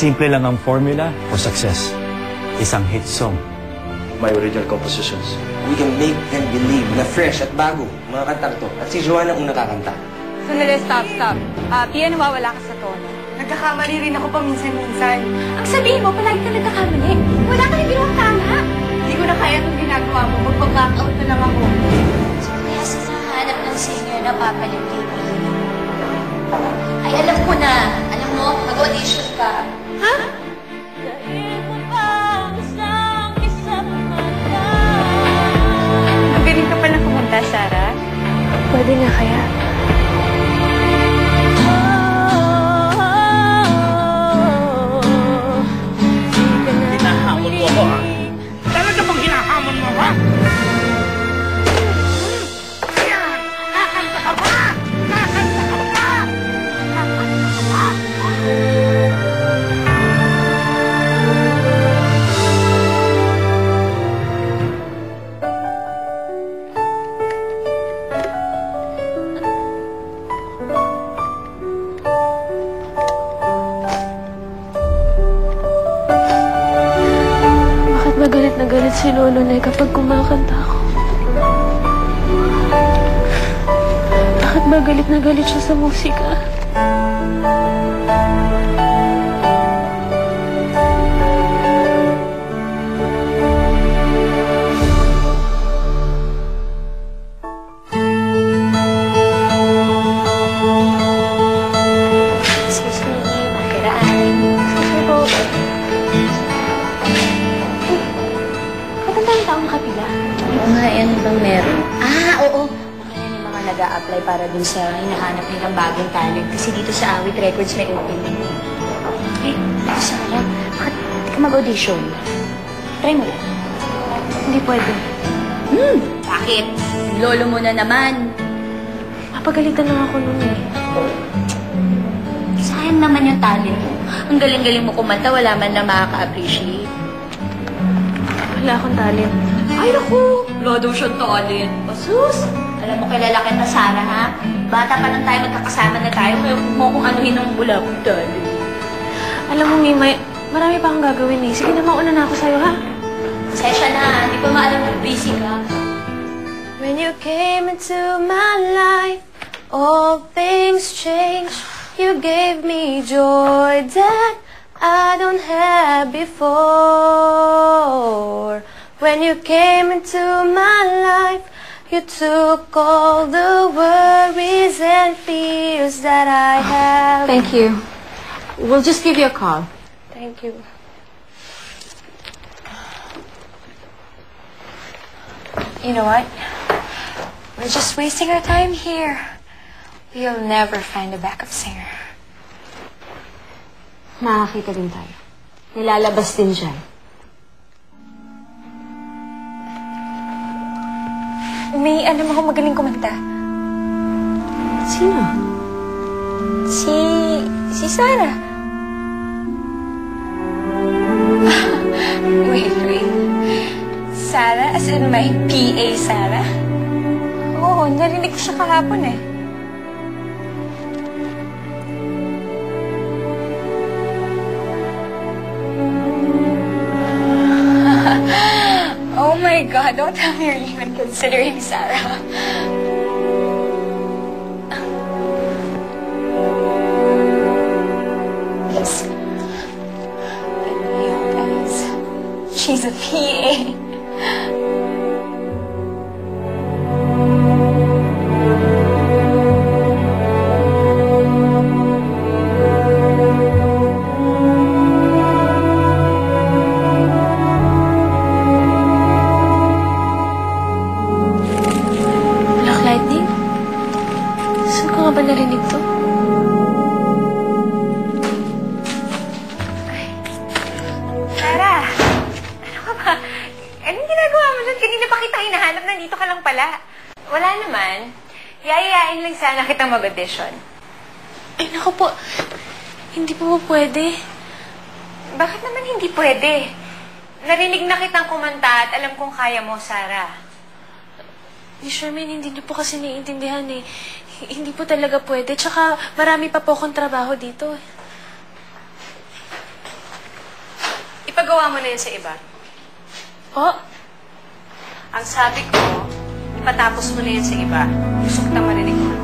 Simple lang ang formula for success. Isang hit song. My original compositions. We can make them believe na fresh at bago mga kantang to. At si Joanna ang nakakanta. Sandali, stop. Pia, nawawala ka sa tono. Nagkakamali rin ako paminsan-minsan. Ang sabihin mo, palagi ka nagkakamali. Wala ka rin ginawang tama. Hindi ko na kaya itong ginagawa mo. Magpag-back out na lang ako. So, kaya sa nahanap ng singer na papalit kay Pia. Ay, alam ko na. Alam mo, mag-audition ka. Ha? Magaling ka pala kumanta, Sarah. Pwede nga kaya. Hinahamon mo ako, ha? Talaga bang hinahamon mo, ha? Kakanta ka ba? Kakanta ka ba? Kakanta ka ba? Magalit na galit si Lolo Nay kapag kumakanta ako. Bakit ba galit na galit siya sa musika? Excuse me, makiraan. Sige po. Katandang taong kapila. Oo nga, yan bang meron? Oo. Kaya yung mga nag-a-apply para dun sa hinahanap nilang bagong talent. Kasi dito sa Awit Records may opening. Eh, Sarah, bakit di ka mag-audition? Try mo lang. Hindi pwede. Bakit? Lolo mo na naman. Mapagalitan lang ako nun eh. Sayang naman yung talent mo. Ang galing-galing mo kumanta, wala man na makaka-appreciate. Wala akong talent. Ay, naku! Wala daw siyang talent. Basus! Alam mo, kilala kita, Sarah, ha? Bata pa lang tayo, magkakasama na tayo. Kaya huwag mo kung anuhin ang wala akong talent. Alam mo, Mimay, marami pa akong gagawin eh. Sige na, mauna na ako sa'yo, ha? Sesya na, hindi pa maalam na busy ka. When you came into my life, all things changed. You gave me joy that I don't have before. When you came into my life, you took all the worries and fears that I have. Thank you. We'll just give you a call. Thank you. You know what? We're just wasting our time here. We'll never find a backup singer. Makakita din tayo. Nilalabas din dyan. May alam ako magaling kumanta. Sino? Si Sarah. Wait. Sarah? As in my PA Sarah? Oo, narinig ko siya kahapon eh. Oh my God, don't tell me you're even considering Sarah. Yes. I know you guys. She's a PA. Saan ko nga ba narinig to? Sarah! Ano ka ba? Anong ginagawa mo doon? Kanina pa kita hinahanap, nandito ka lang pala. Wala naman. Yayayain lang sana kitang mag-audition. Ay, naku po. Hindi po pwede. Bakit naman hindi pwede? Narinig na kitang kumanta at alam kong kaya mo, Sarah. Miss Sherman, hindi niyo po kasi naiintindihan eh. Hindi po talaga pwede. Tsaka marami pa po akong trabaho dito. Ginagawa mo na yun sa iba. Oh, Ang sabi ko, ipatapos mo na yun sa iba. Gusto kitang marinig mo ka.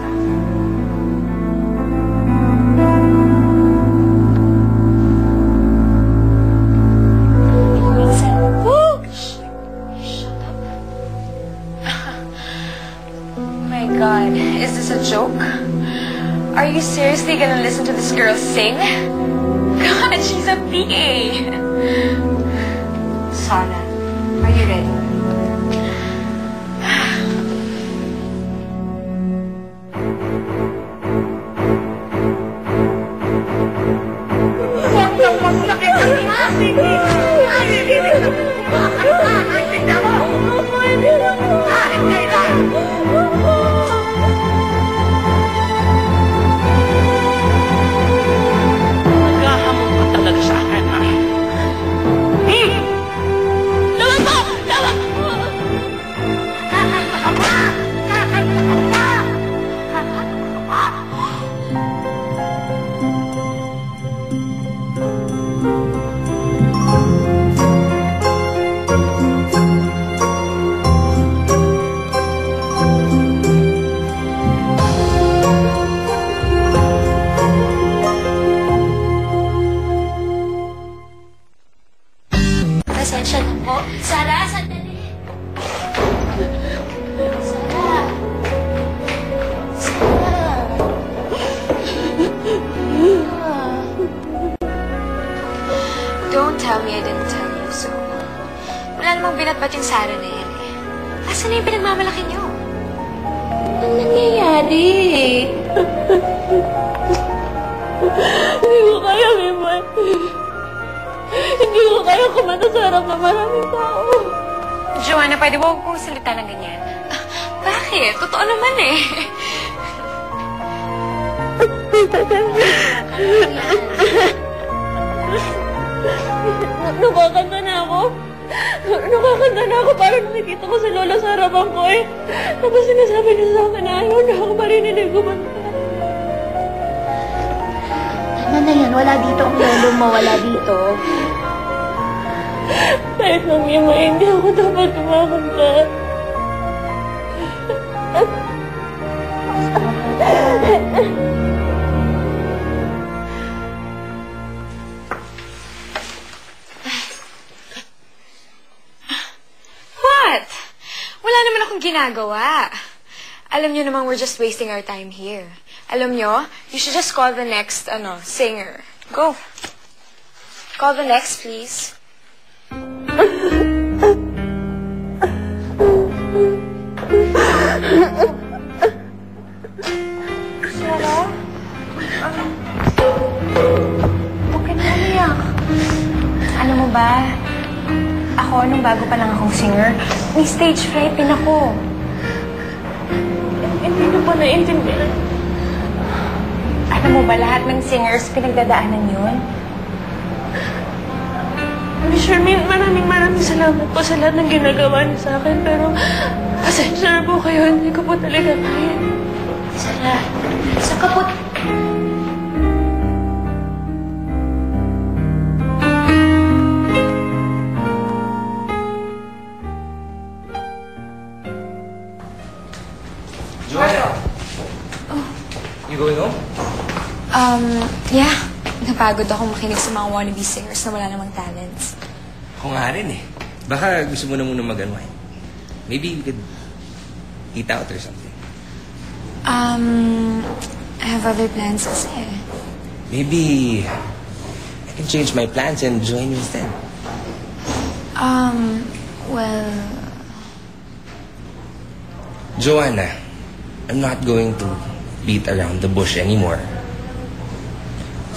Oh my God, is this a joke? Are you seriously gonna listen to this girl sing? God, she's a PA. Sana, are you ready? Naghahamon ka talaga sa akin, ha? Tawag mo! Tawag mo! Kakanta ka ba? Kakanta ka ba? Kakanta ka ba? Pasensya na po. Sarah, sandali. Sarah. Sarah. Don't tell me I didn't tell you so. Wala namang binatbat yung Sarah na yan eh. Asan na yung pinagmamalaki niyo? Anong nangyayari? hindi ko kaya, Mimay. Hindi ko kaya kumanta sa harap ng maraming tao. Joanna, pwede ba huwag kong salita ng ganyan? Bakit? Totoo naman eh. Nakakanta na ako. Nakakanta na ako. Parang nakikita ko si Lola sa harapan ko eh. Tapos sinasabi niya sa akin na ayaw na ako marinig kumanta. Tama na yan. Wala dito ang lolo mo. Wala dito. Kahit nang Mimay, hindi ako dapat kumakanta. What? Wala naman akong ginagawa. Alam niyo namang we're just wasting our time here. Alam niyo, you should just call the next, singer. Go. Call the next, please. Sarah? Huwag ka na umiyak. Alam mo ba, ako, nung bago pa lang akong singer, may stage fright din ako. Hindi ko pa naiintindihan. Alam mo ba, lahat ng singers pinagdadaanan yun? Miss Charmaine, maraming salamat po sa lahat ng ginagawa niyo sa akin. Pero, pasensya na po kayo. Hindi ko po talaga kaya. Sarah, sa kapot. Joanna! You going home? Yeah. Napagod ako makinig sa mga wannabe singers na wala namang talents. Ako nga rin eh. Baka gusto mo na muna mag-unwind. Maybe we could eat out or something. I have other plans kasi. Maybe I can change my plans and join you instead. Well... Joanna, I'm not going to beat around the bush anymore.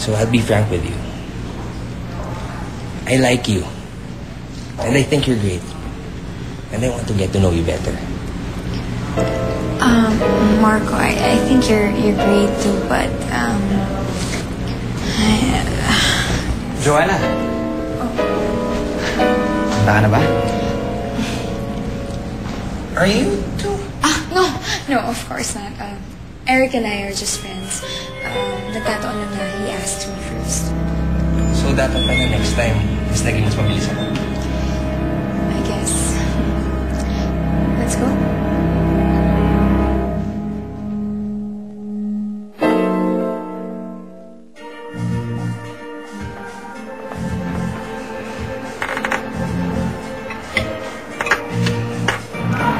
So I'll be frank with you. I like you. And I think you're great. And I want to get to know you better. Marco, I think you're great too, but, Joanna? Handa ka na ba? Are you too? No, of course not. Eric and I are just friends. Nagkataon lang na he asked me first. So dapat pala next time, Mas naging mas mabilis ako. I guess. Let's go.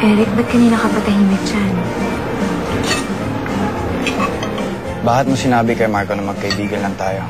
Eric, ba't kanina ka patahimik dyan? Bakit mo sinabi kay Marco na magkaibigan lang tayo?